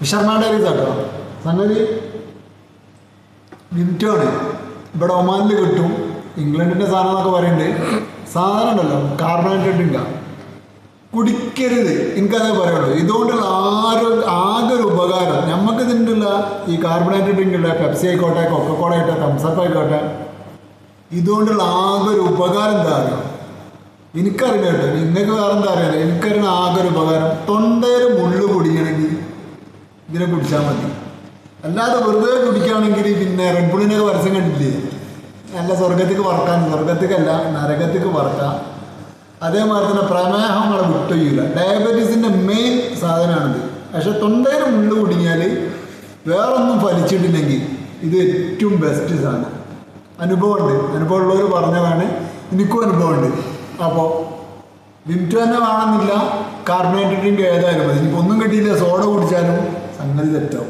വിശർമ്മ diaries കേട്ടോ. സംഗതി വിൻറ്റാണ്. ഇവിടെ ഒമാനിൽ കിട്ടും. ഇംഗ്ലണ്ടിൻ്റെ സാധനം എന്നൊക്കെ പറയുന്നുണ്ട്. സാധനം ഉണ്ടല്ലോ കാർബണേറ്റഡ് ഡ്രിങ്കാണ്. കുടിക്കരുത്, എനിക്കതേ പറയുള്ളൂ. ഇതുകൊണ്ടുള്ള ആകെ ഒരു ഉപകാരം നമുക്ക് ഇതിനുള്ള ഈ കാർബണേറ്റഡ് ഡ്രിങ്കുള്ള പെപ്സി ആയിക്കോട്ടെ, കൊക്കക്കോള ആയിക്കോട്ടെ, തംസപ്പ് ആയിക്കോട്ടെ, ഇതുകൊണ്ടുള്ള ആകെ ഒരു ഉപകാരം എന്താ അറിയാം? എനിക്കറിയില്ല കേട്ടോ, നിങ്ങൾക്ക് വേറെ എന്താ അറിയില്ല. എനിക്കറിയുന്ന ആകെ ഒരു ഉപകാരം, തൊണ്ടയിൽ മുള്ളു കുടിക്കണമെങ്കിൽ ഇതിനെ കുടിച്ചാൽ മതി. അല്ലാതെ വെറുതെ കുടിക്കുകയാണെങ്കിൽ പിന്നെ റെഡ് ബുള്ളിനൊക്കെ പരസ്യം കണ്ടില്ലേ, നല്ല സ്വർഗത്തേക്ക് വറക്കാൻ, സ്വർഗത്തേക്കല്ല നരകത്തേക്ക് വറക്കാം. അതേമാതിരി തന്നെ പ്രമേഹം നമ്മളെ വിട്ടുകയില്ല. ഡയബറ്റീസിൻ്റെ മെയിൻ സാധനമാണിത്. പക്ഷെ തൊണ്ടയിൽ മുള്ളു കുടുങ്ങിയാൽ വേറൊന്നും ഫലിച്ചിട്ടില്ലെങ്കിൽ ഇത് ഏറ്റവും ബെസ്റ്റ് സാധനം. അനുഭവമുണ്ട്, അനുഭവമുള്ളവർ പറഞ്ഞതാണ്, എനിക്കും അനുഭവമുണ്ട്. അപ്പോൾ വിംറ്റോ തന്നെ വേണമെന്നില്ല, കാർബണേറ്റഡ് ഡ്രിങ്ക് ഏതായാലും മതി. ഇനിയിപ്പോൾ ഒന്നും കിട്ടിയില്ല, സോഡ കുടിച്ചാലും സംഗതി തെറ്റാവും.